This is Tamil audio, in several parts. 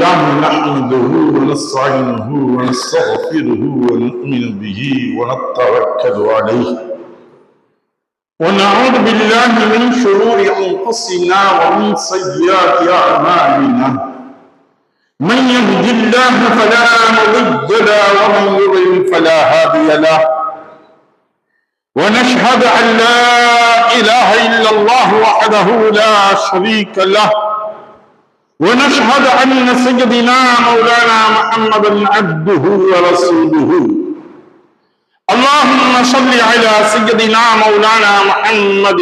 لله نحمده ونستعينه ونستغفره ونؤمن به ونتوكل عليه ونعوذ بالله من شرور أنفسنا ومن سيئات أعمالنا من يهد الله فلا مضل له ومن يضلل فلا هادي له ونشهد أن لا إله إلا الله وحده لا شريك له ونشهد أن سيدنا مولانا محمدا عبده ورسوله اللهم صل على سيدنا مولانا محمد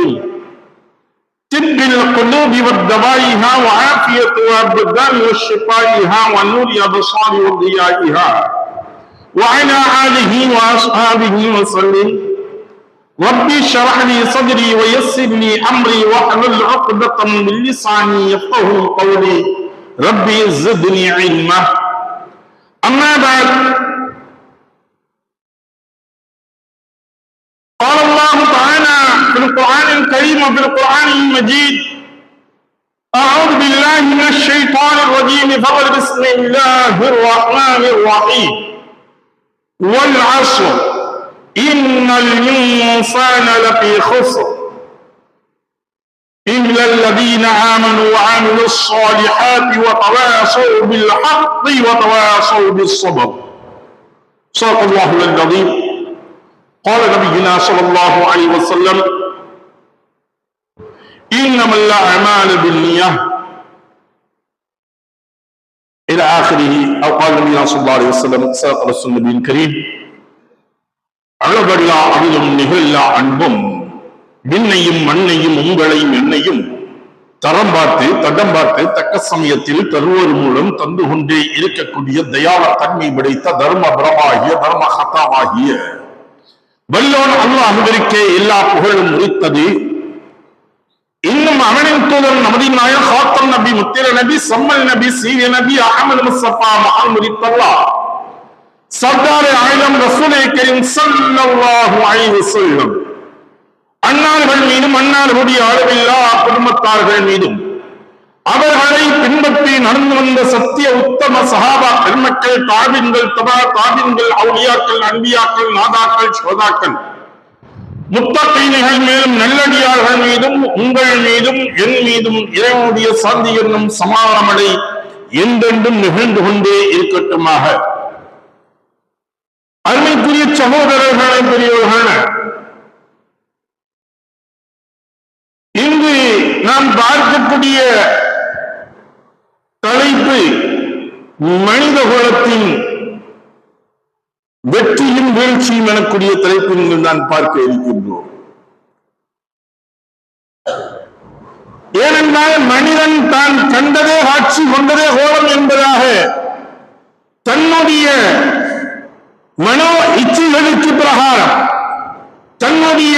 طب القلوب والدوائها وعافية الأبدان وشفائها ونور الأبصار وضيائها وعلى آله وأصحابه وسلم ربي اشرح لي صدري ويسر لي امري واحلل عقدة من لساني يفقهوا قولي ربي زدني علما اما بعد قال الله تعالى في القرآن الكريم وفي القرآن المجيد اعوذ بالله من الشيطان الرجيم فقل بسم الله الرحمن الرحيم والعصر إن الإنسان لفي خسر إلا الذين آمنوا وعملوا الصالحات وتواصوا بالحق وتواصوا بالصبر صدق الله العظيم قال نبينا صلى الله عليه وسلم إنما الأعمال بالنية إلى آخره أو قال نبينا صلى الله عليه وسلم صدق رسول النبي الكريم அளவல்லா அகிலும் நிகழல்லா அன்பும் விண்ணையும் மண்ணையும் உங்களையும் என்னையும் தரம் பார்த்து தடம் பார்த்து தக்க சமயத்தில் தருவோர் மூலம் தந்து கொண்டே இருக்கக்கூடிய தயாள தன்மை படைத்த தர்ம பிரமாகிய தர்ம ஹத்தாவாகிய வல்லோன் அல்லாஹ்விற்கே எல்லா புகழும் உரித்தது. இன்னும் அவனின் தூதர் நமது நாயகம் ஹாத்தம் நபி முத்திர நபி சம்மல் நபி சீரிய நபி அஹமது முஸ்தபா முஹம்மதுல்லா சர்தாரே ஆயிரம் ரசூலே கரீம் ஸல்லல்லாஹு அலைஹி வஸல்லம் அன்னார்கள் மீதும் அன்னார்களுடைய அளவில்லா குடும்பத்தார்கள் மீதும் அவர்களை பின்பற்றி நடந்து வந்த சத்திய உத்தம சஹாபா பெருமக்கள் தாபின்கள் தபா தாபின்கள் அவுலியாக்கள் அன்பியாக்கள் நாதாக்கள் சோதாக்கள் முத்தகீன்கள் மேலும் நல்லடியார்கள் மீதும் உங்கள் மீதும் என் மீதும் இறைவனுடைய சாந்தி என்னும் சமாதானமடை என்றென்றும் நிகழ்ந்து கொண்டே இருக்கட்டுமாக. அருமைக்குரிய சகோதரர்களே பெரியவர்களே, இங்கு நாம் பார்க்கக்கூடிய தலைப்பு மனித குலத்தின் வெற்றியும் வீழ்ச்சியும் எனக்கூடிய தலைப்பில் நான் பார்க்க இருக்கின்றோம். ஏனென்றால் மனிதன் தான் கண்டதே காட்சி கொண்டதே கோலம் என்பதாக தன்னுடைய மனோ இச்சைகளுக்கு பிரகாரம் தன்னுடைய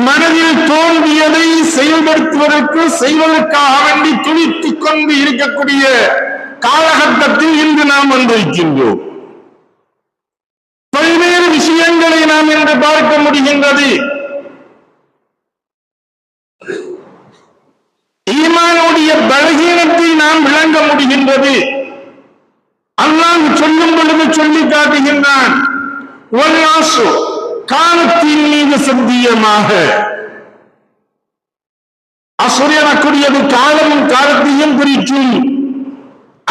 மனதில் தோன்றியதை செயல்படுத்துவதற்கு செய்வதற்காக வேண்டி துணித்துக் கொண்டு இருக்கக்கூடிய காலகட்டத்தில் இன்று நாம் வந்திருக்கின்றோம். பல்வேறு விஷயங்களை நாம் இன்று பார்க்க முடிகின்றது. ஈமானுடைய பலகீனத்தை நாம் விளங்க முடிகின்றது. அல்லாஹ் சொல்லும் பொழுது சொல்லி காட்டுகின்றான், காலத்தின் மீது சத்தியமாக. அசுர் எனக்கூடியது காலமும் காலத்தையும் குறிக்கும்,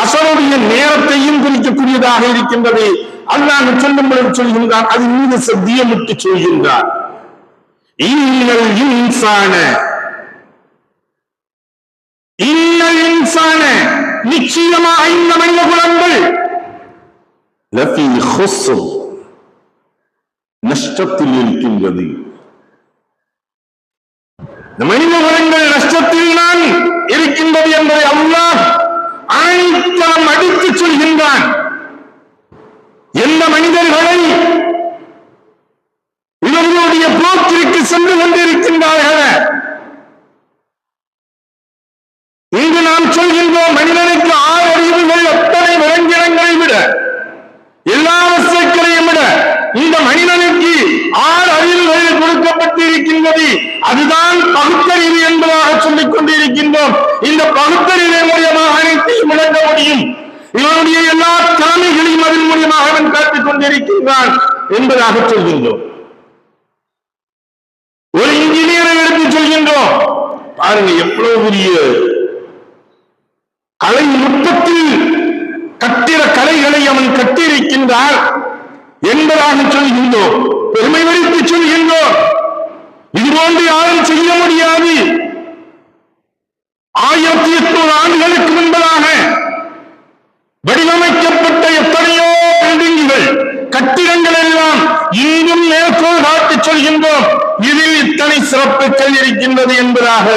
அசருடைய நேரத்தையும் குறிக்கக்கூடியதாக இருக்கின்றது. அல்லாஹ் சொல்லும் பொழுது சொல்கின்றான், அது மீது சத்தியமிட்டு சொல்கின்றான். இன்னல் இன்சான நிச்சயமாக இந்த மனித குலங்கள் லஃபீ குஸ்ர் நஷ்டத்தில் இருக்கின்றது. மனித குலங்கள் நஷ்டத்தில் தான் இருக்கின்றது என்பதை அல்லாஹ் ஆணித்தரம் அடித்து சொல்கின்றான். எந்த மனிதர்களை இவர்களுடைய போக்கிற்கு சென்று கொண்டிருக்கின்றார்கள். இங்கு நாம் சொல்கின்றோம், மனிதனுக்கு 6 அறிவுகள் அத்தனை விலங்கினங்களை விட எல்லா வஸ்துக்களையும் விட இந்த மனிதனுக்கு 6 அறிவுகள் கொடுக்கப்பட்டிருக்கின்றது. அதுதான் பகுத்தறிவு என்பதாக சொல்லிக் கொண்டிருக்கின்றோம். இந்த பகுத்தறிவு மூலியமாக அனைத்தையும் விளங்க முடியும். இவனுடைய எல்லா திறமைகளையும் அதன் மூலியமாக அவன் காட்டிக் கொண்டிருக்கின்றான் என்பதாக சொல்கின்றோம். ஒரு இன்ஜினியரை எடுத்து சொல்கின்றோம். பாருங்க எவ்வளவு பெரிய கலை நுட்பத்தில் கட்டிட கலைகளை அவன் கட்டியிருக்கின்றான் என்பதாக சொல்கின்றோம். பெருமை வரித்து சொல்கின்றோம். இதுபோன்று யாரும் செய்ய முடியாது. 1800 ஆண்டுகளுக்கு முன்பதாக வடிவமைக்கப்பட்ட எத்தனையோ பில்டிங்குகள் கட்டிடங்கள் எல்லாம் இன்றும் மேற்கோள் காட்டி சொல்கின்றோம். இதில் இத்தனை சிறப்புகள் இருக்கின்றது என்பதாக.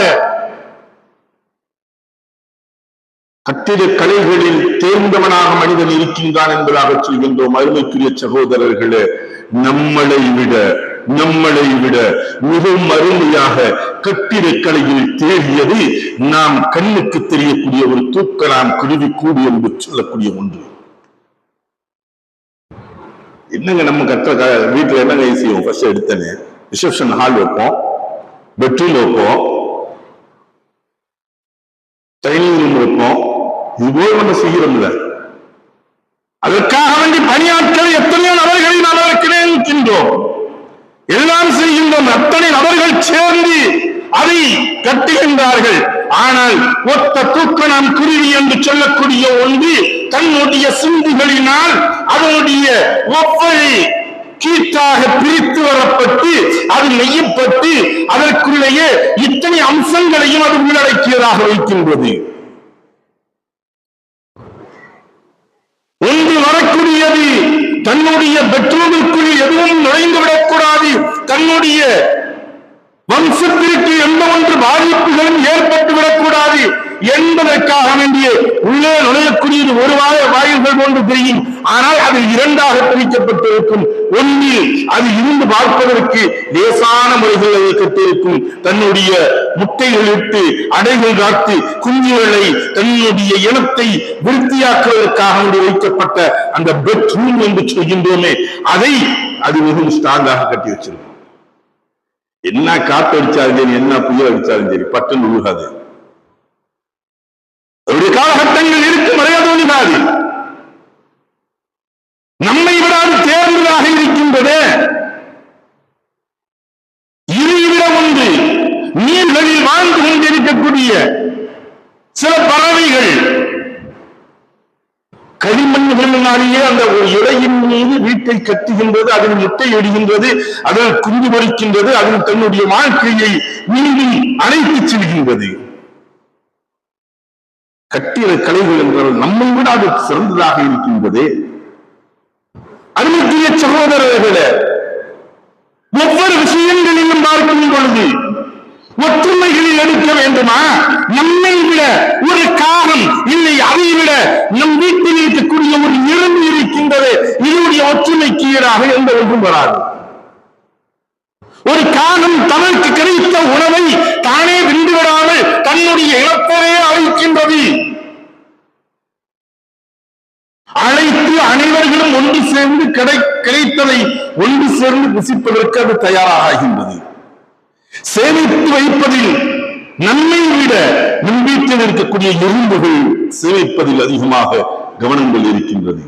கட்டிட கலைகளில் தேர்ந்தவனாக மனிதன் இருக்கின்றான் என்பதாக சொல்கின்றோம். அருமைக்குரிய சகோதரர்களே, நம்மளை விட மிகவும் அருமையாக கட்டிடக்கலையில் தேடியது நாம் கண்ணுக்கு தெரியக்கூடிய ஒரு தூக்கலாம் குருவி கூடு என்று சொல்லக்கூடிய ஒன்று. என்னங்க நம்ம கற்ற வீட்டுல என்னங்க செய்வோம்? ஃபர்ஸ்ட் எடுத்தனே ரிசப்ஷன் ஹால் வைப்போம், பெட்ரூம் வைப்போம், டைனிங் ரூம் வைப்போம். இதுபோல் நம்ம செய்கிறோம்ல. அதற்காக வேண்டி பணியாட்கள் எத்தனையோ நபர்களை நாம் இருக்கின்றோம், எல்லாம் செய்கின்றோம். அத்தனை நபர்கள் சேர்ந்து அதை கட்டுகின்றார்கள். ஆனால் ஒத்த தூக்கம் குருவி என்று சொல்லக்கூடிய ஒன்று தன்னுடைய சிந்துகளினால் அதனுடைய ஒவ்வொரு கீட்டாக பிரித்து வரப்பட்டு அது நெய்யப்பட்டு அதற்குள்ளேயே இத்தனை அம்சங்களையும் அது உள்ளடக்கியதாக வைக்கின்றது. ஒன்று வரக்கூடியது தன்னுடைய பெட்ரூமிற்குள் எதுவும் நுழைந்துவிடக்கூடாது, தன்னுடைய வம்சத்திற்கு எந்த ஒன்று பாதிப்புகளும் ஏற்பட்டு விடக்கூடாது என்பதற்காக வேண்டிய உள்ளே நுழையக்கூடியது ஒரு வாயில்கள் போன்று தெரியும். ஆனால் அது 2ஆக பிரிக்கப்பட்டிருக்கும். ஒன்றில் அது இருந்து பார்ப்பதற்கு லேசான முறைகள் அதை கட்டிருக்கும். தன்னுடைய முட்டைகள் இட்டு அடைகள் காத்து குஞ்சுகளை தன்னுடைய இனத்தை விருத்தியாக்குவதற்காக வைக்கப்பட்ட அந்த பெட்ரூம் என்று சொல்கின்றோமே, அதை அது மிகவும் ஸ்ட்ராங்காக கட்டி வச்சிருக்கும். என்ன காத்து அடிச்சாலும் சரி, என்ன புயல் அடிச்சாலும் சரி, பட்டன் உழுகாது. அவருடைய காலகட்டங்கள் இருக்கும், மறையாது ஒழுகாது. நம்மை விடாது தேர்ந்ததாக இருக்கின்றது. இதைவிட ஒன்று, நீர்களில் வாழ்ந்து கொண்டிருக்கக்கூடிய சில பறவைகள் களிமண்களினாலேயே அந்த ஒரு இலையின் மீது வீட்டை கட்டுகின்றது, அதில் முட்டை இடுகின்றது, அதில் குஞ்சு பொறிக்கின்றது, அதில் தன்னுடைய வாழ்க்கையை மீண்டும் அழைத்து செல்கின்றது. கட்டிட கலைகள் என்றால் நம்மை விட அது சிறந்ததாக இருக்கின்றது. அருமைக்குரிய சகோதரர்களே, ஒவ்வொரு விஷயங்களிலும் பார்க்கும் பொழுது ஒற்றுமைகளில் எடுக்க வேண்டுமா? நம்மை விட ஒரு காகம் இல்லை, அதை விட நம் வீட்டில் இருக்கக்கூடிய ஒரு எறும்பு இருக்கின்றது, இதனுடைய ஒற்றுமைக்கு ஈடாக எந்த ஒன்றும் வராது. ஒரு காகம் தனக்கு கிடைத்த உணவை தானே விண்டுவிடாமல் தன்னுடைய இனத்தையே அழைக்கின்றது. அழைத்து அனைவர்களும் ஒன்று சேர்ந்து கிடைத்ததை ஒன்று சேர்ந்து புசிப்பதற்கு அது தயாராகின்றது. சேமித்து வைப்பதில் நம்மை விட நம் வீட்டில் இருக்கக்கூடிய எறும்புகள் சேமிப்பதில் அதிகமாக கவனங்கள் இருக்கின்றது.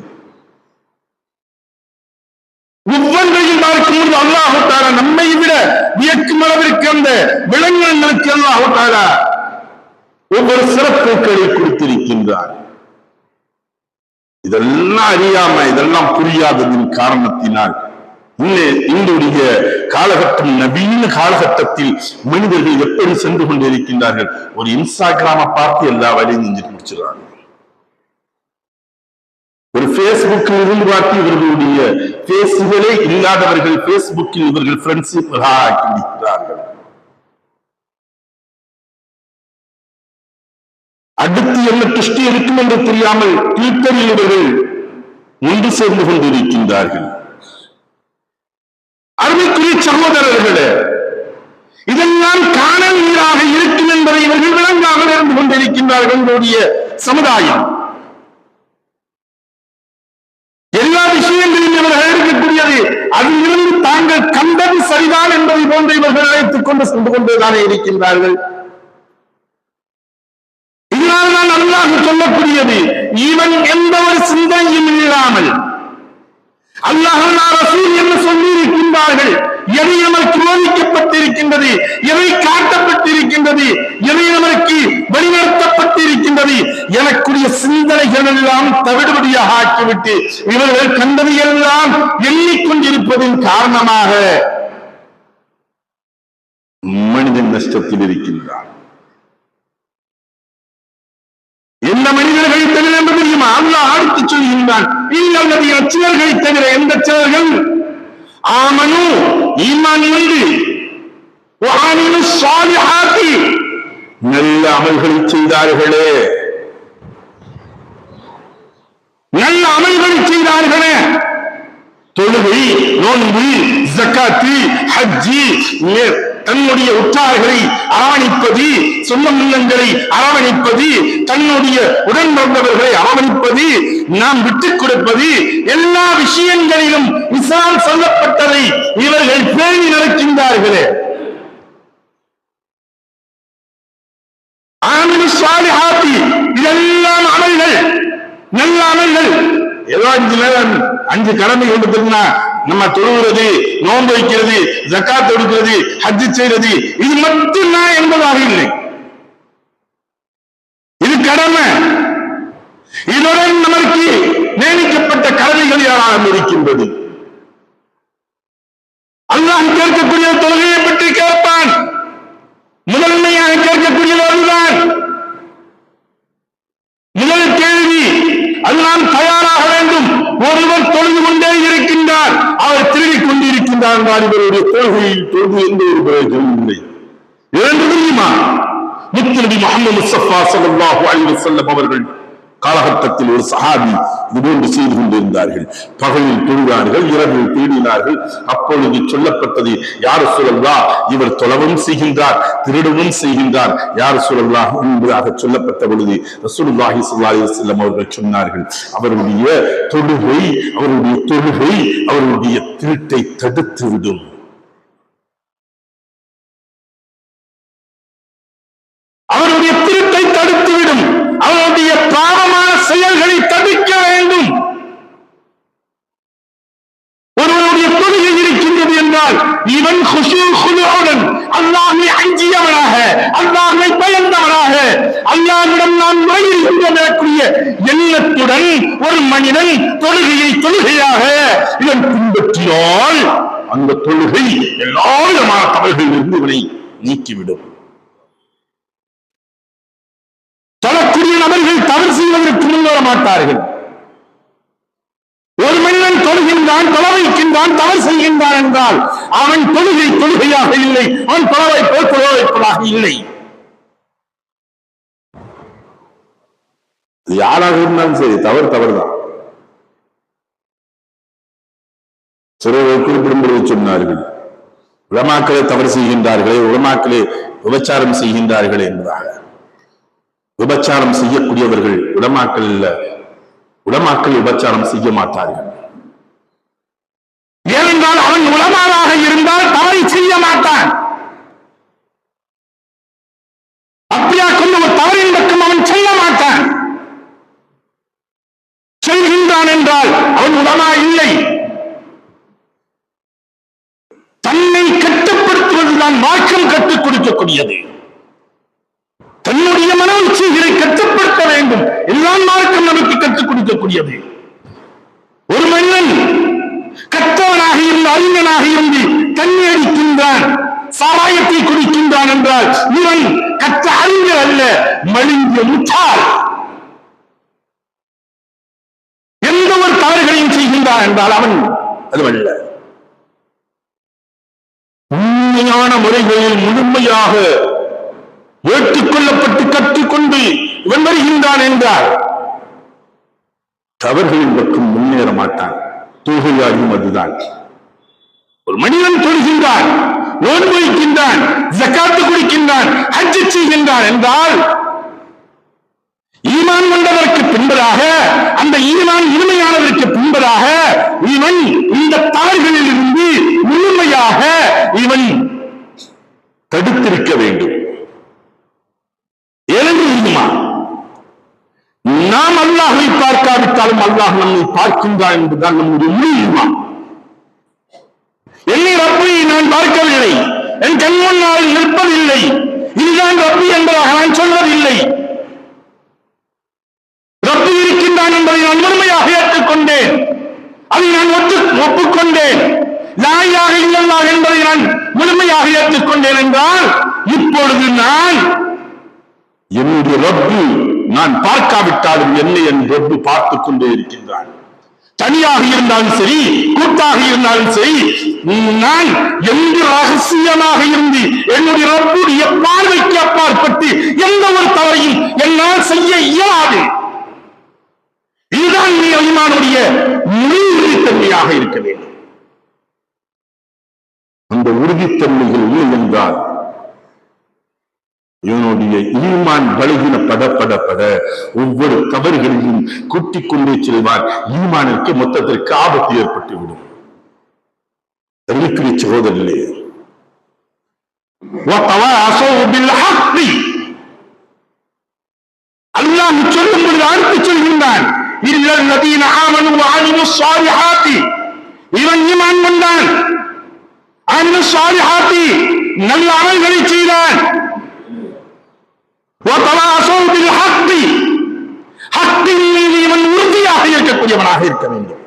ஒவ்வொன்றையும் பார்க்கும்போது அல்லாஹ் தஆலா நம்மை விட வியக்கும் அளவிற்கு அந்த விலங்கினங்களுக்கு அல்லாஹ் தஆலா ஒவ்வொரு சிறப்புகளை கொடுத்திருக்கின்றார். இதெல்லாம் அறியாம, இதெல்லாம் புரியாததின் காரணத்தினால் இன்றைய காலகட்டம், நவீன காலகட்டத்தில் மனிதர்கள் எப்படி சென்று கொண்டிருக்கின்றார்கள்? ஒரு இன்ஸ்டாகிராம பார்த்து எல்லா வேலையும் செஞ்சுட்டு முடிச்சிடறாங்க. ஒரு பேஸ்புக்கில் இருந்து பார்த்து இவர்களுடைய பேசுகளே இல்லாதவர்கள் பேஸ்புக்கில் இவர்கள் ஃப்ரெண்ட்ஷிப் ஆக்கி விடுகிறார்கள். அடுத்து என்ன திருஷ்டி இருக்கும் என்று தெரியாமல் ட்விட்டரில் இவர்கள் ஒன்று சேர்ந்து கொண்டிருக்கின்றார்கள். அருமைக்குரிய சகோதரர்களே, இதெல்லாம் காணல் நீராக இருக்கும் என்பதை இவர்கள் விளங்காமல் இருந்து கொண்டிருக்கின்றார்கள். சமுதாயம் எல்லா விஷயங்களிலும் இவர்கள் இருக்கக்கூடியது அது சரிதான் என்பதை போன்று இவர்கள் அழைத்துக் கொண்டு சென்று கொண்டுதானே இருக்கின்றார்கள். இதனால் தான் அல்லாஹ் சொல்லக்கூடியது, இவன் எந்த ஒரு சிந்தனையும் இல்லாமல் அல்லாஹ் ரசூல் என்று சொல்லி இருக்கின்றார்கள். எதை நமக்கு போதிக்கப்பட்டிருக்கின்றது, எதை காட்டப்பட்டிருக்கின்றது, எதை நமக்கு வழிநடத்தப்பட்டிருக்கின்றது எனக்குரிய சிந்தனைகள் எல்லாம் தவிடுபடியாக ஆக்கிவிட்டு இவர்கள் கண்டதையெல்லாம் எண்ணிக்கொண்டிருப்பதன் காரணமாக மனிதன் நஷ்டத்தில் இருக்கின்றான். எந்த மனிதர்களை தவிர என்று தெரியுமா? அல்லாஹ் அடுத்து சொல்கின்றான், சிலர்களை தவிர. எந்த சிலர்கள்? ஆமனு, ஈமான் கொண்டு, வஅமிலு ஸாலிஹாத்தி, நல்ல அமல்களை செய்தார்களே, நல்ல அமல்களை செய்தார்களே. தொழுகை, நோன்பு, ஜக்காத்து, ஹஜ்ஜி, தன்னுடைய உற்றார்களை அரவணைப்பது, சொந்த உள்ளங்களை அரவணைப்பது, தன்னுடைய உடன் பிறந்தவர்களை அரவணைப்பது, நாம் விட்டுக் கொடுப்பது, எல்லா விஷயங்களிலும் இஸ்லாம் சொல்லப்பட்டதை இவர்கள் பேணி நடக்கின்றார்களே. ஆமிலு ஸாலிஹாத்தி, இதெல்லாம் அமல்கள், நல்ல அமல்கள். ஏதோ 5 கடமை கொடுத்திருந்தா நம்ம தொழுகிறது, நோன்பு வைக்கிறது, ஜக்காத் கொடுக்கிறது, ஹஜ் செய்யறது, இது மட்டும்தான் என்பதாக இல்லை. இது கடமை. இதுடன் நமக்கு நியமிக்கப்பட்ட கடமைகள் யாராக இருக்கின்றது. அல்லாஹ் கேட்கக்கூடிய தொழுகையை பற்றி கேட்பான். முதன்மையாக கேட்கக்கூடியது அதுதான். முதல் கேள்வி, அதுதான் தயாராக வேண்டும். ஒருவர் தொழுது கொண்டே இருக்கின்றார், அவர் திருடிக் கொண்டிருக்கின்றார் என்றால் இவருடைய தொழுகையில் தொழுது எந்த ஒரு பிரயோஜனம் இல்லை. இரண்டு தெரியுமா? முத்துநபி முஹம்மது முஸ்தபா ஸல்லல்லாஹு அலைஹி வஸல்லம் அவர்கள் காலகட்டத்தில் ஒரு சஹாபி இதுபோன்று செய்து கொண்டிருந்தார்கள். பகலில் தொழுதார்கள், இரவில் தேடினார்கள். அப்பொழுது சொல்லப்பட்டது, யார் ரசூலல்லாஹ், இவர் தொழவும் செய்கின்றார், திருடவும் செய்கின்றார், யார் ரசூலல்லாஹ் என்பதாக சொல்லப்பட்ட பொழுது ரசூலுல்லாஹி ஸல்லல்லாஹு அலைஹி வஸல்லம் அவர்கள் சொன்னார்கள், அவருடைய தொழுகை அவருடைய திருட்டை தடுத்துவிடும். அவருடைய திருட்டை தடுத்துவிடும். அவருடைய பாவமான செயல்களை தடுக்க வேண்டும். ஒருவருடைய தொழுகை இருக்கின்றது என்றால் இவன் குஷூஉடன் அல்லாஹ்வை அஞ்சியவனாக, அல்லாஹ்வை பயந்தவனாக, அல்லாஹ்விடம் நான் நுழைகின்றேன் எனக்குரிய எண்ணத்துடன் ஒரு மனிதன் தொழுகையை தொழுகையாக இவன் பின்பற்றினால் அந்த தொழுகை எல்லா விதமான தவறுகளிலிருந்து இவனை நீக்கிவிடும். தொழக்கூடிய நபர்கள் தவறு செய்வதற்கு முன்வர மாட்டார்கள். ஒரு மனிதன் தொழுகின்றான், தொழ வைக்கின்றான், தவறு செய்கின்றான் என்றால் அவன் தொழுகையாக இல்லை, அவன் தொழ வைப்பதாக இல்லை. யாராக இருந்தாலும் சரி, தவறுதான். சிறுவர் குறிப்பிடும்படி சொன்னார்கள், உலமாக்களே தவறு செய்கின்றார்களே, உலமாக்களே விபச்சாரம் செய்கின்றார்களே என்பதாக. விபச்சாரம் செய்யக்கூடியவர்கள் உலமாக்கள் இல்ல, உலமாக்கள் விபச்சாரம் செய்ய மாட்டார்கள். ஏனென்றால் அவன் உலமாவாக இருந்தால் தவறை செய்ய மாட்டான். அப்படியா கொண்டு ஒரு தவறின் பக்கம் அவன் செய்ய மாட்டான். செய்கின்றான் என்றால் அவன் உலமா இல்லை. தன்னை கட்டுப்படுத்துவதுதான் மார்க்கம் கற்றுக் கொடுக்கக்கூடியது. தன்னுடைய மன உச்சிகளை கட்டுப்படுத்த வேண்டும். எல்லாம் மார்க்கம் நமக்கு கற்றுக் கொடுக்கக்கூடியது. ஒரு மனிதன் கற்றவனாக இருந்து, அறிஞனாக இருந்து தண்ணி அடிக்கின்றான், சாராயத்தை குடிக்கின்றான் என்றால் இவன் கற்ற அறிஞர் அல்ல, மலிந்த முட்டாள். எந்த ஒரு தவறுகளையும் செய்கின்றான் என்றால் அவன் அதுவல்ல. உண்மையான முறைகளில் முழுமையாக ஏற்றுக்கொள்ளப்பட்டு கற்றுக்கொண்டு இவன் வருகின்றான் என்றால் தவறுகளின் பக்கம் முன்னேற மாட்டான். தொழுகையாகும் அதுதான். ஒரு மனிதன் தொழுகின்றான், நோன்பு வைக்கின்றான், ஜக்காத்து கொடுக்கின்றான், ஹஜ் செய்கின்றான் என்றால் ஈமான் கொண்டதற்கு பின்பதாக, அந்த ஈமான் இனிமையானதற்கு பின்பதாக இவன் இந்த தவறுகளில் இருந்து முழுமையாக முறையாக இவன் தடுத்திருக்க வேண்டும். எழுந்துமா நாம் அல்லாஹை பார்க்காவிட்டாலும் அல்லாஹ் நம்மை பார்க்கின்றான் என்பதுதான் நம்முடைய முடியுமா? என்னை ரப்பை நான் பார்க்கவில்லை, என் கண் முன்னால் நிற்பதில்லை, இதுதான் ரப்பி என்பதாக நான் சொல்வதில்லை. ரப்பி இருக்கின்றான் என்பதை நான் முழுமையாக ஏற்றுக்கொண்டேன், அதை நான் ஒப்புக்கொண்டேன். லா இலாஹ இல்லல்லாஹ் என்பதை நான் முழுமையாக ஏற்றுக்கொண்டேன் என்றால் இப்பொழுது நான் என்னுடைய ரப்பு நான் பார்க்காவிட்டாலும் என்னை என் ரப்பு பார்த்துக் கொண்டே இருக்கின்றான். தனியாக இருந்தாலும் சரி, கூட்டாக இருந்தாலும் சரி, நான் எந்த ரகசியமாக இருந்து என்னுடைய ரப்புடைய பார்வைக்கு அப்பாற்பட்டு எந்த ஒரு தவறையும் என்னால் செய்ய இயலாது. இதுதான் ஈமானுடைய முழு உறுதித்தன்மையாக இருக்க வேண்டும். அந்த உறுதித்தன்மைகள் இல்லை என்றால் இவனுடைய ஈமான் பலகீனப்பட ஒவ்வொரு தவறுகளையும் கூட்டிக் கொண்டே செல்வார். ஈமானுக்கு மொத்தத்திற்கு ஆபத்து ஏற்பட்டுவிடும். சகோதரர்களே, அல்லாஹ் சொல்லும் பொழுது அடுத்து சொல்கின்றான், இவன் ஈமான் கொண்டான், நல்ல அமல்களை செய்தான், இவன் உறுதியாக இருக்கக்கூடியவனாக இருக்க வேண்டும்.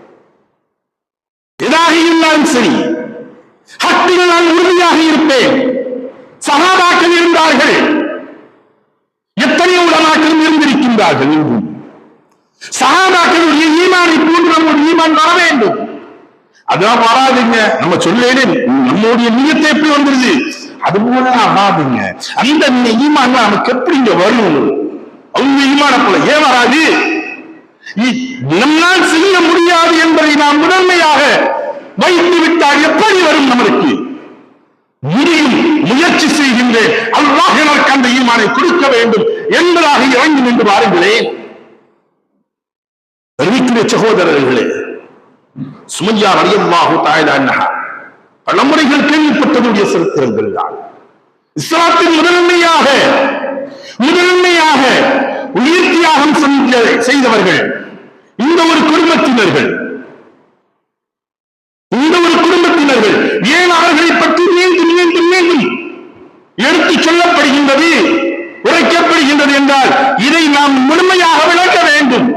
எதாக இருந்தாலும் சரி, ஹக்கில் நான் உறுதியாக இருப்பேன். சஹாபாக்கள் இருந்தார்கள், எத்தனையோ உலமாக்களும் இருந்திருக்கின்றார்கள். சஹாபாக்களுடைய ஈமானை போன்ற ஒரு ஈமான் வர வேண்டும். அதான் வராதுங்க. நம்ம சொல்லேனே நம்முடைய நியத்தை எப்படி வந்துருது, அது போல வராதுங்க. அந்த ஈமான் நமக்கு எப்படி இங்க வரும்? அவங்க ஈமான போல ஏன் வராது? நம்மால் செய்ய முடியாது என்பதை நாம் முதன்மையாக வைத்து விட்டால் எப்படி வரும்? நம்மளுக்கு முடியும், முயற்சி செய்கின்றேன், அல்லாஹ் எனக்கு அந்த ஈமானை கொடுக்க வேண்டும் என்பதாக இறங்கி நின்று பாருங்களேன். அறிவிக்கிற சகோதரர்களே, சுமையா ரலியல்லாஹு தஆலா அன்ஹா பல முறைகள் கேள்விப்பட்டதுடைய சரித்திரங்கள் தான். இஸ்லாத்தின் முதன்மையாக உயிர் தியாகம் செய்தவர்கள் இந்த ஒரு குடும்பத்தினர்கள். ஏன் அவர்களை பற்றி மீண்டும் எடுத்து சொல்லப்படுகின்றது, உரைக்கப்படுகின்றது என்றால் இதை நாம் முழுமையாக விளக்க வேண்டும்.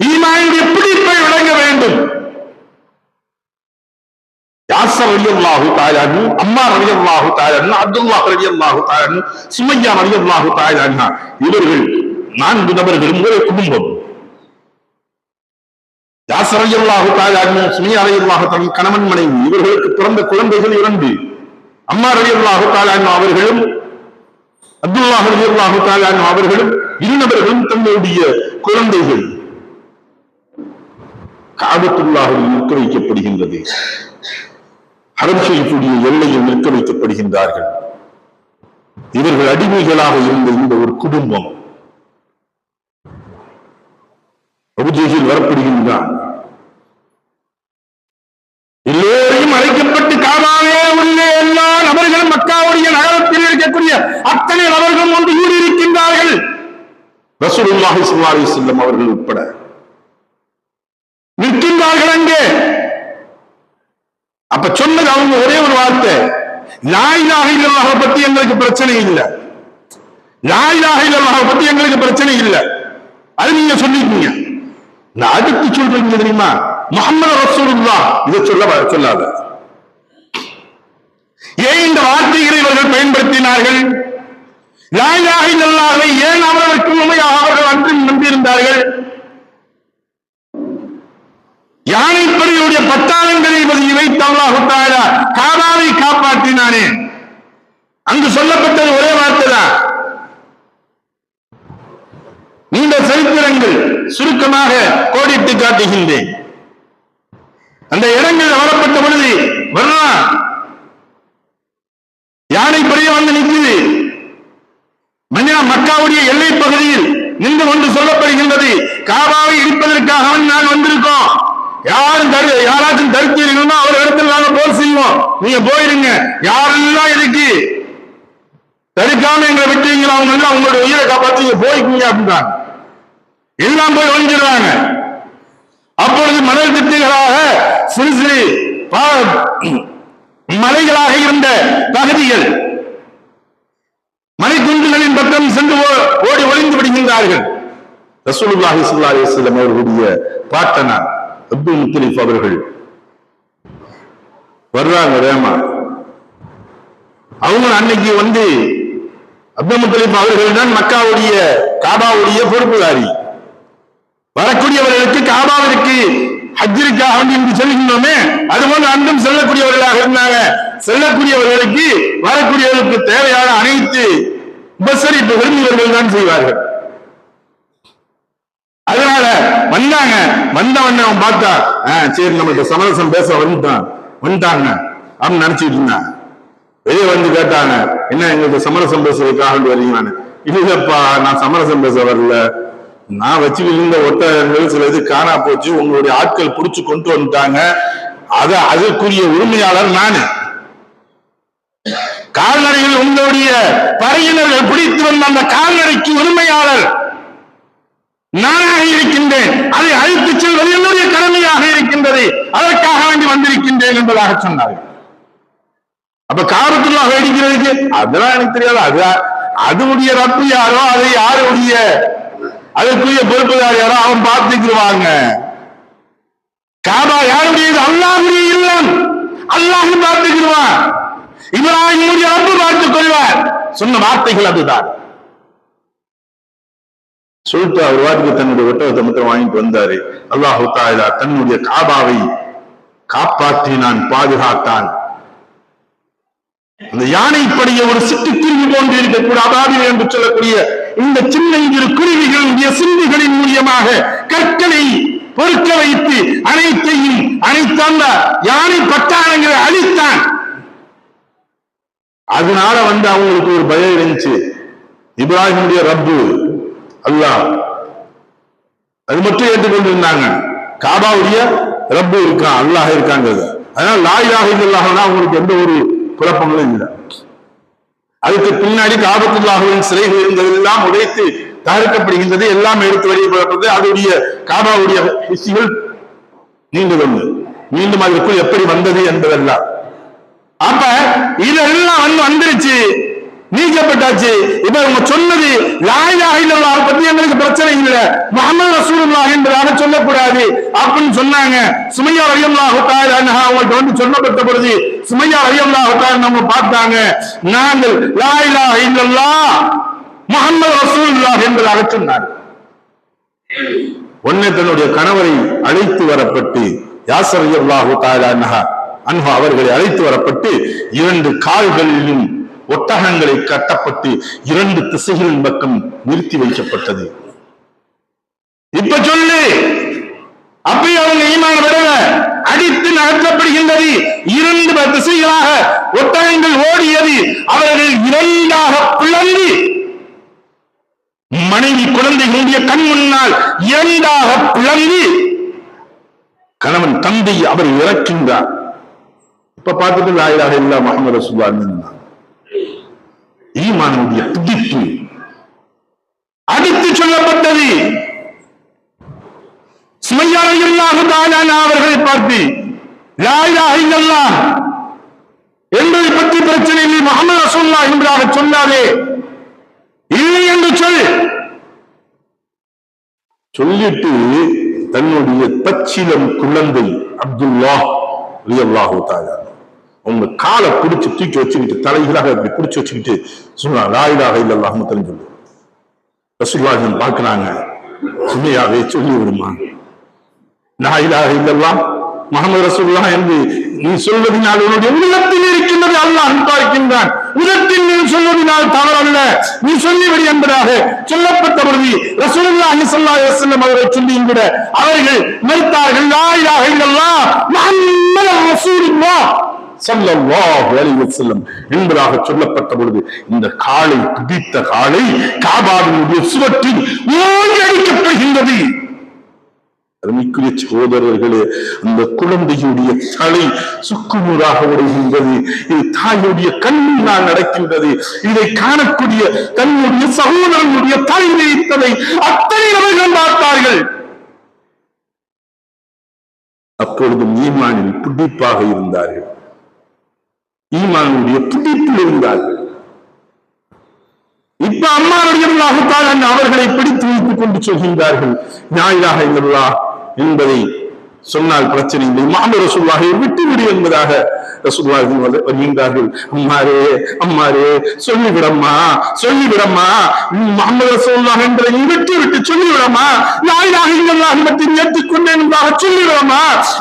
ஈமானுடைய பிடிப்பை விளங்க வேண்டும். யாசர் ரலியல்லாஹு தஆலா அன்ஹு, அம்மார் ரலியல்லாஹு தஆலா அன்ஹு, அப்துல்லாஹ் ரலியல்லாஹு தஆலா அன்ஹு, சுமையா ரலியல்லாஹு தஆலா அன்ஹா, இவர்கள் 4 நபர்களும் ஒரே குடும்பம். யாசர் ரலியல்லாஹு தஆலா அன்ஹு, சுமையா ரலியல்லாஹு தஆலா கணவன் மனைவி, இவர்களுக்கு பிறந்த குழந்தைகள் 2. அம்மார் ரலியல்லாஹு தஆலா அன்ஹு அவர்களும் அப்துல்லாஹ் ரலியல்லாஹு தஆலா அன்ஹு அவர்களும் இருநபர்களும் தங்களுடைய குழந்தைகள் காபத்துல்லாஹில் நிற்க வைக்கப்படுகின்றது. ஹரம் ஷரீஃபுடைய எல்லையில் நிற்க வைக்கப்படுகின்றார்கள். இவர்கள் அடிமைகளாக இருந்த இந்த ஒரு குடும்பம் அபூஜஹல் வரப்படுகின்றான். எல்லோரையும் அழைக்கப்பட்டு காபாவே உள்ளே எல்லா நபர்களும் மக்காவுடைய நகரத்தில் இருக்கக்கூடிய அத்தனை நபர்களும் ஒன்று கூடியிருக்கின்றார்கள். ரசூலுல்லாஹி ஸல்லல்லாஹு அலைஹி வஸல்லம் அவர்கள் உட்பட நிற்கின்றார்கள் அங்கே. அப்ப சொன்னது அவங்க ஒரே ஒரு வார்த்தை, லா இலாஹ இல்லல்லாஹ் பத்தி எங்களுக்கு பிரச்சனை இல்லை, லா இலாஹ இல்லல்லாஹ் பத்தி எங்களுக்கு பிரச்சனை இல்லை, அது நீங்க சொல்லிருக்கீங்க. நான் அடுத்து சொல்றீங்க தெரியுமா, முஹம்மது ரசூலுல்லாஹ், இதை சொல்லாத. ஏன் இந்த வார்த்தைகளை இவர்கள் பயன்படுத்தினார்கள்? லா இலாஹ இல்லல்லாஹை ஏன் அவர்களுக்கு உண்மையாக அவர்கள் அன்று நம்பியிருந்தார்கள்? யானைப்படையுடைய பட்டாளங்களை வைத்து அல்லாஹ் தஆலா காபாவை காப்பாற்றினானே, அங்கு சொல்லப்பட்டது ஒரே வார்த்தை தான். நீண்ட சரித்திரங்கள் சுருக்கமாக கோடிட்டு காட்டுகின்றேன். அந்த இடங்கள் வரப்பட்ட பொழுது வரலாம், யானைப்படையை வந்து நிற்குது. மக்காவுடைய எல்லை பகுதியில் நின்று கொண்டு சொல்லப்படுகின்றது, காபாவை இடிப்பதற்காக நான் வந்திருக்கோம், யாராச்சும் தடுத்தீங்கன்னா அவர் இடத்துல நாங்க போர் செய்வோம், நீங்க போயிருங்க. யாரெல்லாம் இதுக்கு தடுக்காம எங்களை விட்டீங்களா அவங்க எல்லாம் உங்களுடைய உயிரை காப்பாற்றி போய்க்குங்க அப்படின்றாங்க. எல்லாம் போய் ஒழிஞ்சிடுறாங்க. அப்பொழுது மணல் திட்டுகளாக சிறு சிறு மலைகளாக இருந்த பகுதிகள் மலைக்குன்றுகளின் பக்கம் சென்று ஓடி ஒளிந்து விடுகின்றார்கள். ரசூலுல்லாஹி ஸல்லல்லாஹு அலைஹி வஸல்லம் அவர்களுடைய பாட்டனார் அப்துல் முத்தலிப் அவர்கள் வர்றாங்க வேமா. அவங்க அன்னைக்கு வந்து அப்துல் முத்தலிப் அவர்கள் தான் மக்காவுடைய காபாவுடைய பொறுப்புதாரி. வரக்கூடியவர்களுக்கு காபாவிற்கு ஹஜ்ஜிற்காக என்று சொல்லுகின்றோமே, அதுபோன்று அன்றும் செல்லக்கூடியவர்களாக இருந்தாங்க. செல்லக்கூடியவர்களுக்கு வரக்கூடியவர்களுக்கு தேவையான அனைத்து உபசரிப்புகளும் இவர்கள் தான் செய்வார்கள். அதனால வந்தாங்க. வந்தவண்ண அவன் பார்த்தா சரி நம்மளுக்கு சமரசம் பேச வந்துட்டாங்க அப்படின்னு நினைச்சிட்டு இருந்தாங்க. வெளியே வந்து கேட்டாங்க, என்ன எங்களுக்கு சமரசம் பேசுறதுக்காக வரீங்கன்னு. இல்லப்பா, நான் சமரசம் பேச வரல, நான் வச்சுக்கிட்டு இருந்த ஒட்டகங்கள் சில இது காணா போச்சு, உங்களுடைய ஆட்கள் புடிச்சு கொண்டு வந்துட்டாங்க, அதற்குரிய உரிமையாளர் நானு. கால்நடைகள் உங்களுடைய படையினர்கள் பிடித்து வந்த அந்த கால்நடைக்கு உரிமையாளர் நானாக இருக்கின்றேன். அதை அழைத்துச் செல்வது என்னுடைய கடமையாக இருக்கின்றது, அதற்காக வேண்டி வந்திருக்கின்றேன் என்பதாக சொன்னார்கள். அப்ப காபத்துல்லாஹ் அடிக்கிறதுக்கு அதெல்லாம் எனக்கு தெரியாது, அதுடைய ரப்பு யாரோ, அதை யாருடைய அதற்குரிய பொறுப்புதார் யாரோ அவன் பார்த்துக்குவாங்க. காபா யாருடையது? அல்லாஹ்வுடைய இல்லம், அல்லாஹ் பார்த்துக்குவான். இப்ராஹிமுடைய ரப்பு பார்த்துக் கொள்வார். சொன்ன வார்த்தைகள் அதுதான். சொல்லிட்டு அவர் வாட்டுக்கு தன்னுடைய ஒட்டகத்தை மட்டும் வாங்கிட்டு வந்தாரு. அல்லாஹு தஆலா தன்னுடைய காபாவை காப்பாற்றினான், பாதுகாத்தான். அந்த யானைப்படிய ஒரு சிட்டுக்குருவி போன்று இருக்கக்கூடிய அபாபில் என்று சொல்லக்கூடிய இந்த சின்ன இரு குருவிகளுடைய சிந்துகளின் மூலியமாக கற்களை பொறுக்க வைத்து அனைத்தையும் அனைத்தாந்த யானை பட்டாளங்களை அழித்தான். அதனால அவங்களுக்கு ஒரு பயம் இருந்துச்சு. இப்ராஹிமுடைய ரப்பு அல்லாஹ், அது மட்டும் ஏற்றுக்கொண்டிருந்தாங்க. காபாவுடைய ரப்பு இருக்கான், அல்லாஹ் இருக்காங்க. அதனால லா இலாஹ இல்லல்லாஹ்னா அவங்களுக்கு எந்த ஒரு குழப்பங்களும் இல்லை. அதுக்கு பின்னாடி காபத்துல்லாஹ்வின் சிலைகள் இருந்ததெல்லாம் உடைத்து தகர்க்கப்படுகின்றது, எல்லாம் எடுத்து வெளியிடப்பட்டது. அதனுடைய காபாவுடைய ஹிஸ்டரிகள் நீண்டது, மீண்டும் அதற்குள் எப்படி வந்தது என்பதெல்லாம். அப்ப இதெல்லாம் வந்துருச்சு, நீக்கப்பட்டாச்சு. இப்ப அவங்க சொன்னது லா இலாஹ இல்லல்லாஹ் பத்தி எங்களுக்கு பிரச்சனை இல்லை, முஹம்மது ரசூலுல்லாஹ் என்பதாக சொல்லக்கூடாது அப்படின்னு சொன்னாங்க. சுமையா ரலியல்லாஹு தஆலா அன்ஹா அவங்களுக்கு சொல்லப்பட்ட பொழுது சுமையா ரலியல்லாஹு தஆலா நம்ம பார்த்தாங்க, நாங்கள் லா இலாஹ இல்லல்லாஹ் முஹம்மது ரசூலுல்லாஹ் என்பதாக சொன்னார். ஒன்னே தன்னுடைய கணவரை அழைத்து வரப்பட்டு யாசர் ரலியல்லாஹு தஆலா அன்ஹா அவர்களை அழைத்து வரப்பட்டு 2 கால்களிலும் ஒட்டகங்களை கட்டப்பட்டு 2 திசைகளின் பக்கம் நிறுத்தி வைக்கப்பட்டது. இப்ப சொல்லு, அப்படி அவங்க ஈமான விடல, அடித்து நகர்த்தப்படுகின்றது. 2 திசைகளாக ஒட்டகங்கள் ஓடியது. அவர்கள் 2ஆக பிளந்து மனைவி குழந்தைகளுடைய கண் முன்னால் 2ஆக பிளந்து கணவன் தந்தை அவர் இறக்கின்றார். இப்ப பார்த்துட்டு லா இலாஹ இல்லல்லாஹ் முஹம்மது ரசூலுல்லாஹ் ஈமானுடைய துடிப்பு அடித்து சொல்லப்பட்டது. சுமையா ரலியல்லாஹு தஆலா அவர்களை பார்த்து லா இலாஹ இல்லல்லாஹ் என்பதை பற்றி பிரச்சனை இல்லை, முஹம்மது ரசூலுல்லாஹ் என்பதாக சொல்லாதே, இல்லை என்று சொல்லிட்டு தன்னுடைய பச்சிலம் குழந்தை அப்துல்லாஹ் ரலியல்லாஹு தஆலா அவங்க காலை பிடிச்சு தூக்கி வச்சுக்கிட்டு தலைகளாக அப்படி பிடிச்சு வச்சுக்கிட்டு சொல்றாங்க, லா இலாஹ இல்லல்லாஹ் சொல்லு. ரசூலுல்லாஹ் பார்க்கிறாங்க, சுமையாவே சொல்லி விடுமா, லா இலாஹ இல்லல்லாஹ் முஹம்மது ரசூலுல்லாஹ் என்று நீ சொல்வதனால் உன்னுடைய உள்ளத்தில் இருக்கின்றது, அல்லாஹ் பார்க்கின்றான். உள்ளத்தில் நீ சொல்வதனால் தவறல்ல, நீ சொல்லிவிடு என்பதாக சொல்லப்பட்ட பொழுது ரசூலுல்லாஹி ஸல்லல்லாஹு அலைஹி வஸல்லம் அவரை சொல்லியும் கூட அவர்கள் மறுத்தார்கள். லா இலாஹ இல்லல்லாஹ் முஹம்மது ரசூலுல்லாஹ் ஸல்லல்லாஹு அலைஹி வஸல்லம் என்பதாக சொல்லப்பட்ட பொழுது இந்த காலை துடித்த காலை காபாவினுடைய சுவற்றில் ஓங்கி அடிக்கப்படுகின்றது. அருமைக்குரிய சகோதரர்களே, அந்த குழந்தையுடைய தலை சுக்குநூறாக உடைகின்றது. இது தாயுடைய கண்ணினால் நடக்கின்றது. இதை காணக்கூடிய தன்னுடைய சகோதரனுடைய தலை வைத்ததை அத்தனை நபர்கள் பார்த்தார்கள். அப்பொழுதும் ஈமானில் பிடிப்பாக இருந்தார்கள், ஈமானுடைய பிடிப்பில் இருந்தார்கள். இப்ப அம்மா ரலியல்லாஹு தஆலா அவர்களை பிடித்து வைத்துக் கொண்டு சொல்கின்றார்கள், லா இலாஹ இல்லல்லாஹ் என்பதை சொன்னால் பிரச்சனை இல்லை, முஹம்மது ரசூலுல்லாஹை விட்டுவிடு என்பதாக ரசூலுல்லாஹி வருகின்றார்கள். அம்மாரே அம்மாரே சொல்லிவிடம்மா சொல்லிவிடம்மா, முஹம்மது ரசூலுல்லாஹ் என்பதை விட்டு சொல்லிவிடம்மா, லா இலாஹ இல்லல்லாஹ் என்பதை ஏற்றுக்கொண்டேன் என்பதாக சொல்லிவிடம்மா,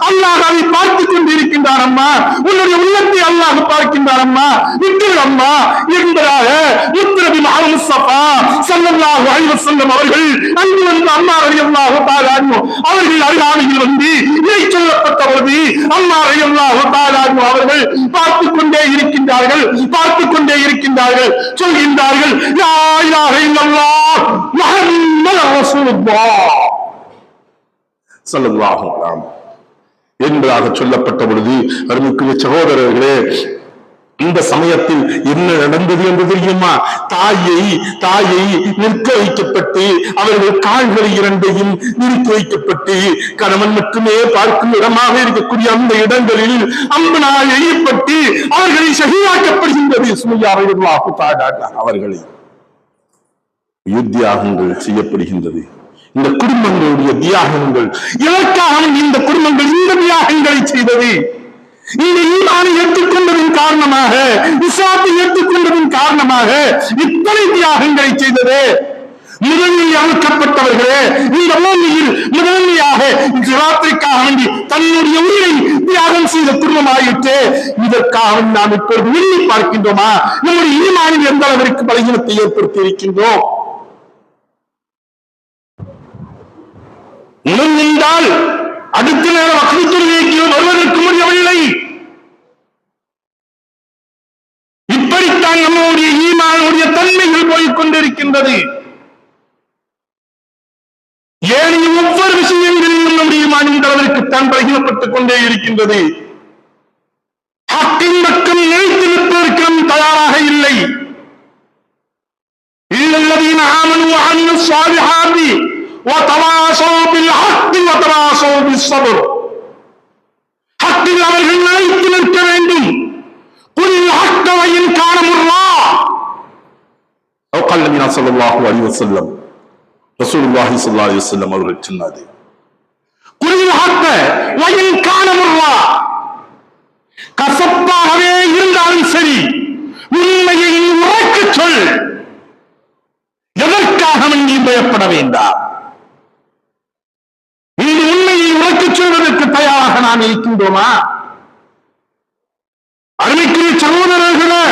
அல்லாஹ் அதை பார்த்துக் கொண்டிருக்கின்றான் அம்மா, உன்னுடைய உள்ளத்தை அல்லாஹ் பார்க்கின்றான் அம்மா, விட்டுவிடம்மா என்பதாக முத்தநபி முஹம்மது முஸ்தபா ஸல்லல்லாஹு அலைஹி வஸல்லம் அவர்கள் அங்கு வந்து அம்மா ரலியல்லாஹு தஆலா அவர்கள் அருகாமையில் வந்து இதை சொல்லப்பட்ட பொழுது அம்மா ரலியல்லாஹு தஆலா அவர்கள் பார்த்துக் கொண்டே இருக்கின்றார்கள், பார்த்துக் கொண்டே இருக்கின்றார்கள். சொல்கின்றார்கள், லா இலாஹ இல்லல்லாஹ் முஹம்மதுர் ரசூலுல்லாஹ் ஸல்லல்லாஹு அலைஹி வஸல்லம் என்பதாக சொல்லப்பட்ட பொழுது அருமைக்குரிய சகோதரர்களே, இந்த சமயத்தில் என்ன நடந்தது என்று தெரியுமா? தாயை நிற்க வைக்கப்பட்டு அவர்கள் கால்களை இரண்டையும் நிற்க வைக்கப்பட்டு கணவன் மட்டுமே பார்க்கும் இடமாக இருக்கக்கூடிய அந்த இடங்களில் அம்பனால் எய்யப்பட்டு அவர்களை ஷஹீதாக்கப்படுகின்றது. அவர்களை யுத்தியாகங்கள் செய்யப்படுகின்றது. இந்த குடும்பங்களுடைய தியாகங்கள், எதற்காக இந்த குடும்பங்கள் இந்த தியாகங்களை செய்தது? இந்த ஈமானை ஏற்றுக்கொண்டதன் காரணமாக, இஸ்லாத்தை ஏற்றுக்கொண்டதன் காரணமாக இத்தனை தியாகங்களை செய்தது. முதலில் அழைக்கப்பட்டவர்களே, இந்த பூமியில் முதன்மையாக இஸ்லாத்திற்காக வேண்டி தன்னுடைய உயிரை தியாகம் செய்த குடும்பமாயிற்று. இதற்காக நாம் இப்பொழுது எண்ணி பார்க்கின்றோமா? நம்முடைய ஈமானில் எந்த அளவிற்கு பலகீனத்தை ஏற்படுத்தி இருக்கின்றோம்? உணர்ந்தால் அடுத்த நேரம் வக்ஃபுத்துறைக்கு வருவதற்கு முடியவில்லை. இப்படித்தான் நம்முடைய ஈமானுடைய தன்மைகள் போய்கொண்டிருக்கின்றது. ஏனைய ஒவ்வொரு விஷயங்களிலும் நம்முடைய ஈமான் இந்த அளவிற்குத்தான் பலகீனப்பட்டுக் கொண்டே இருக்கின்றது. ஹக்கின் பக்கம் நிலைத்து நிற்பதற்கு நாம் தயாராக இல்லை. இல்லல்லதீன ஆமனு வ அமிலுஸ் ஸாலிஹாத்தி وتواصوا بالحق وتواصوا بالصبر. ஹக்கில் அவர்கள் நிலைத்து நிற்க வேண்டும். قل الحق وإن كان مرا. أو قال النبي صلى الله عليه وسلم, رسول الله صلى الله عليه وسلم அவர்கள் சொன்னார்கள், قل الحق وإن كان مرا. கசப்பாகவே இருந்தாலும் சரி, உண்மையை உரைக்கச் சொல். எதற்காக நீ பயப்பட வேண்டாம். இந்த உண்மையை உரைக்கச் சொல்வதற்கு தயாராக நாம் இருக்கின்றோமா? அருமைக்குரிய சகோதரர்களே,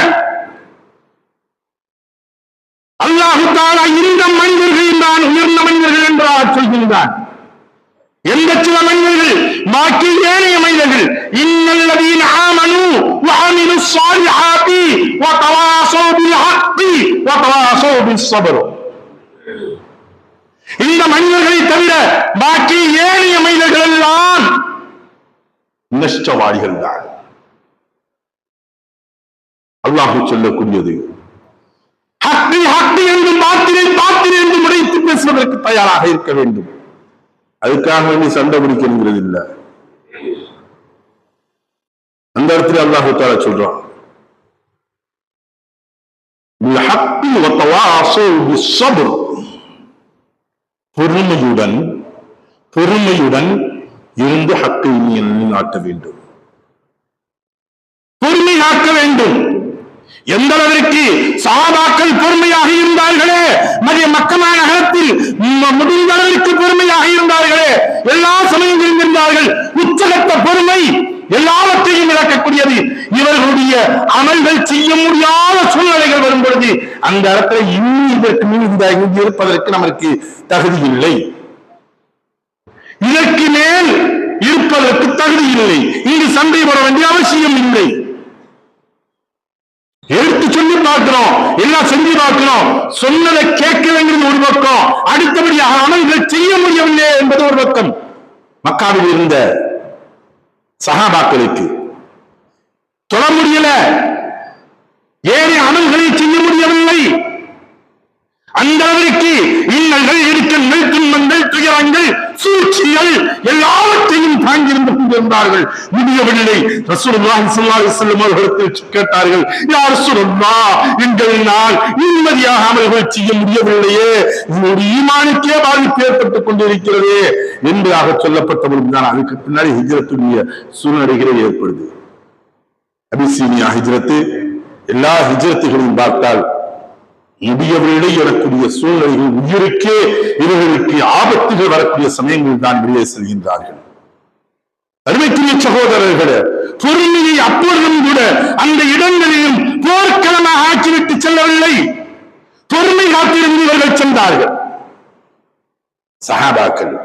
அல்லாஹ் தஆலா இந்த மனிதர்கள் தான் உயர்ந்த மனிதர்கள் என்றாக சொல்கின்றான். எந்த சில மனிதர்கள், பாக்கி ஏனைய மனிதர்கள், இன்னல்லதீன ஆமனு வ அமிலுஸ் ஸாலிஹாத்தி வ தவாஸவ் பில் ஹக்கி வ தவாஸவ் பிஸ் ஸப்ர். இந்த மனிதர்களை தவிர பாக்கி ஏனைய மனிதர்கள் எல்லாம் நஷ்டவாதிகள் தான். அல்லாஹ் சொல்லக்கூடியது, ஹக்கி ஹக்கி என்றும் பாத்திரை பாத்திரை என்று முறைத்து பேசுவதற்கு தயாராக இருக்க வேண்டும். அதுக்காக வேண்டி சண்டை பிடிக்கிறது இல்லை. அந்த இடத்துல அல்லாஹ் தஆலா சொல்றான், பில் ஹக்கி வ தவாஸவ் பிஸ் ஸப்ர். பொறுமையுடன் இருந்து ஹக்கை நாட்ட வேண்டும், பொறுமை காக்க வேண்டும். எந்த அளவிற்கு சஹாபாக்கள் பொறுமையாக இருந்தார்களே, மக்கமா நகரத்தில் முடிந்த அளவிற்கு பொறுமையாக இருந்தார்களே, எல்லா சமயங்களிலும் இருந்தார்கள். உச்சகட்ட பொறுமை எல்லாவற்றையும் இழக்கக்கூடியது. இவர்களுடைய அமல்கள் செய்ய முடியாத சூழ்நிலைகள் வரும் பொழுது அந்த இடத்துல இன்னும் இதற்கு இங்கு இருப்பதற்கு நமக்கு தகுதி இல்லை, இதற்கு மேல் இருப்பதற்கு தகுதி இல்லை, இங்கு சண்டை போட வேண்டிய அவசியம் இல்லை. எடுத்து சொல்லி பார்க்கிறோம், எல்லாம் செஞ்சு பார்க்கிறோம், சொன்னதை கேட்க வேண்டியது ஒரு பக்கம், அடுத்தபடியாக அமல்களை செய்ய முடியவில்லை என்பது ஒரு பக்கம். மக்காவில் இருந்த சஹாபாக்களுக்கு தொழ முடியல, ஏறி அமல்களை செய்ய முடியவில்லை. அந்த அளவிற்கு இன்னல்கள், இடுக்கண்கள், துன்பங்கள், துயரங்கள், சூழ்ச்சிகள் எல்லாவற்றையும் தாங்கியிருந்து கொண்டிருந்தார்கள். முடியவில்லை. ரசூலுல்லாஹி ஸல்லல்லாஹு அலைஹி வஸல்லம் அவர்களிடத்தில் கேட்டார்கள், யா ரசூலல்லாஹ், எங்களால் நிம்மதியாக அமல்கள் செய்ய முடியவில்லையே, உங்களுடைய ஈமானுக்கே பாதிப்பு ஏற்பட்டுக் கொண்டிருக்கிறதே என்பதாக சொல்லப்பட்ட பொழுதுதான் அதுக்கு பின்னாடி ஹிஜ்ரத்துடைய சூழ்நிலைகளே ஏற்படுது. அபிசீனியா ஹிஜ்ரத்து, எல்லா ஹிஜ்ரத்துகளையும் பார்த்தால் முடியவில்லை எனக்கூடிய சூழ்நிலைகள், உயிருக்கே இவர்களுக்கு ஆபத்துகள் வரக்கூடிய சமயங்கள் தான் வெளியே செல்கின்றார்கள். அருமைக்குரிய சகோதரர்களே, பொறுமையை அப்பொழுதும் கூட அந்த இடங்களிலும் போர்க்களமாக ஆக்கிவிட்டு செல்லவில்லை. பொறுமை காத்திருந்து இவர்கள் சென்றார்கள். சஹாபாக்கள்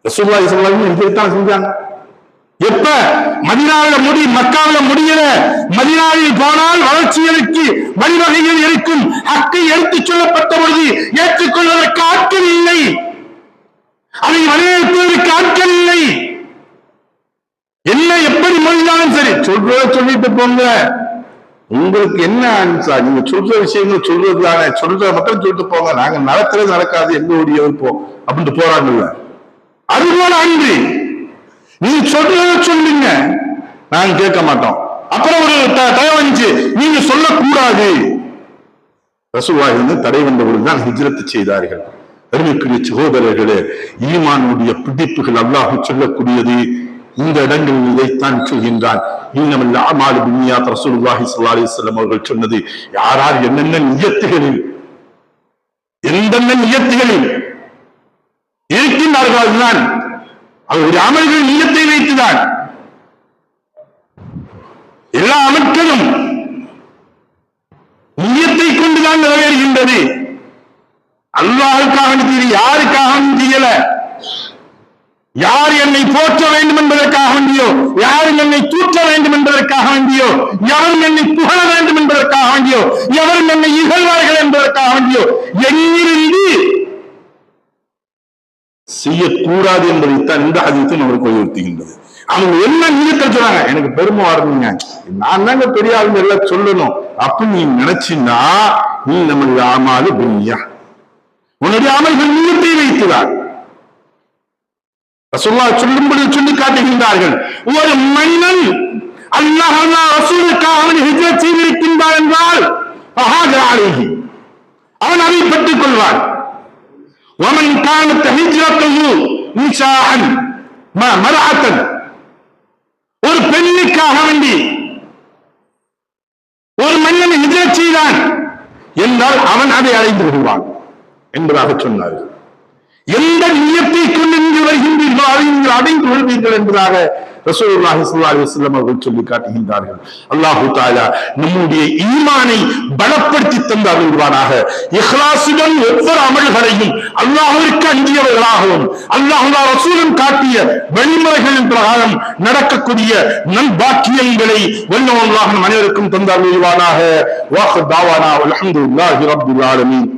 ரசூலுல்லாஹி ஸல்லல்லாஹு அலைஹி வஸல்லம் இதைத்தான் செஞ்சாங்க. எப்ப மதீனாவில மக்காவில முடியல, மதீனாவில் போனால் வளர்ச்சிகளுக்கு வழிவகைகள் இருக்கும். ஹக்கை எடுத்துச் சொல்லப்பட்ட பொழுது ஏற்றுக்கொள்வதற்கு ஆட்கள் இல்லை, அதை வலியுறுத்துவதற்கு ஆட்கள் இல்லை. என்ன எப்படி மொழிந்தாலும் சரி, சொல்றத சொல்லிட்டு போங்க, உங்களுக்கு என்ன ஆன்சர், நீங்க சொல்ற விஷயங்கள் சொல்றது தானே, சொல்றத மட்டும் சொல்லிட்டு போங்க, நாங்க நடக்கிறது நடக்காது, எங்க ஓடிய இருப்போம் அப்படின்ட்டு போறாங்கல்ல. அதுபோல அன்றி நீங்க சொல்றத சொல்லுங்க, நாங்க கேட்க மாட்டோம். அப்புறம் ஒரு தடை வந்துச்சு, நீங்க சொல்லக்கூடாது. ரசூலுல்லாஹி வந்து தடை வந்தவர்கள் ஹிஜ்ரத் செய்தார்கள். அருமைக்குரிய சகோதரர்களே, ஈமானுடைய பிடிப்புகள் அல்லாஹ் சொல்லக்கூடியது இந்த இடங்களில் இதைத்தான் சொல்கின்றான். இன்னமல் அமாலு பின்னியாத். ரசூலுல்லாஹி ஸல்லல்லாஹு அலைஹி வஸல்லம் அவர்கள் சொன்னது, யாரார் என்னென்ன நியத்துகளில் எந்தெந்த நியத்துகளில் இருக்கின்றார்கள் அதுதான் அவருடைய அமல்கள் நியத்தை வைத்துதான். எல்லா அமல்களும் நியத்தை கொண்டுதான் நிறைவேறுகின்றது. அல்லாஹ்வுக்காக செய்ய, யாருக்காக செய்யல, யார் என்னை போற்ற வேண்டும் என்பதற்காக வேண்டியோ, யார் என்னை தூற்ற வேண்டும் என்பதற்காக வேண்டியோ, எவன் என்னை புகழ வேண்டும் என்பதற்காக வேண்டியோ, எவன் என்னை இகழ்வார்கள் என்பதற்காக வேண்டியோ எங்கிருந்து செய்யக்கூடாது என்பதைத்தான் இந்த ஹதீஸும் அவருக்கு வலியுறுத்துகின்றது. அவங்க என்ன நியத்தை சொன்னாங்க, எனக்கு பெருமை வரணுங்க, நான் தாங்க பெரிய ஆளுங்க எல்லாம் சொல்லணும் அப்படின்னு நீ நினைச்சின்னா, நீ நம்முடைய அமாலு பின்னியா, உன்னுடைய அமல்கள் நியத்தை வைத்துதான். ரசூலுல்லாஹ் சொல்லும்படி சொல்லி காட்டுகின்றார்கள். ஒரு மனிதன் அல்லாஹ் ரசூலுக்காக அவன் ஹிஜ்ரத் செய்திருக்கின்றான் என்றால் அவன் அதை பெற்றுக் கொள்வான். ومن كانت هجرته نساء مرأة, ஒரு பெண்ணுக்காக வேண்டி ஒரு மனிதன் ஹிஜ்ரத் செய்தான் என்றால் அவன் அதை அடைந்து கொள்வான் என்பதாக சொன்னார்கள். எந்த நியத்தை கொண்டு இங்கு வருகின்றீர்களோ அதை நீங்கள் அடைந்து கொள்வீர்கள் என்பதாக ரசூலுல்லாஹி ஸல்லல்லாஹு அலைஹி வஸல்லம் அவர்கள் சொல்லி காட்டுகின்றார்கள். அல்லாஹ் தஆலா நம்முடைய ஈமானை பலப்படுத்தி தந்தருள்வானாக. இஹ்லாஸுடன் ஒவ்வொரு அமல்களையும் அல்லாஹ்விற்கு அஞ்சியவர்களாகவும் அல்லாஹ் ரசூலும் காட்டிய வழிமுறைகளின் பிரகாரம் நடக்கக்கூடிய நல்பாக்கியங்களை வல்லல்லாஹ் அனைவருக்கும் தந்தருள்வானாக. வாஹ் தாவானா அல்ஹம்துலில்லாஹி ரப்பில் ஆலமீன்.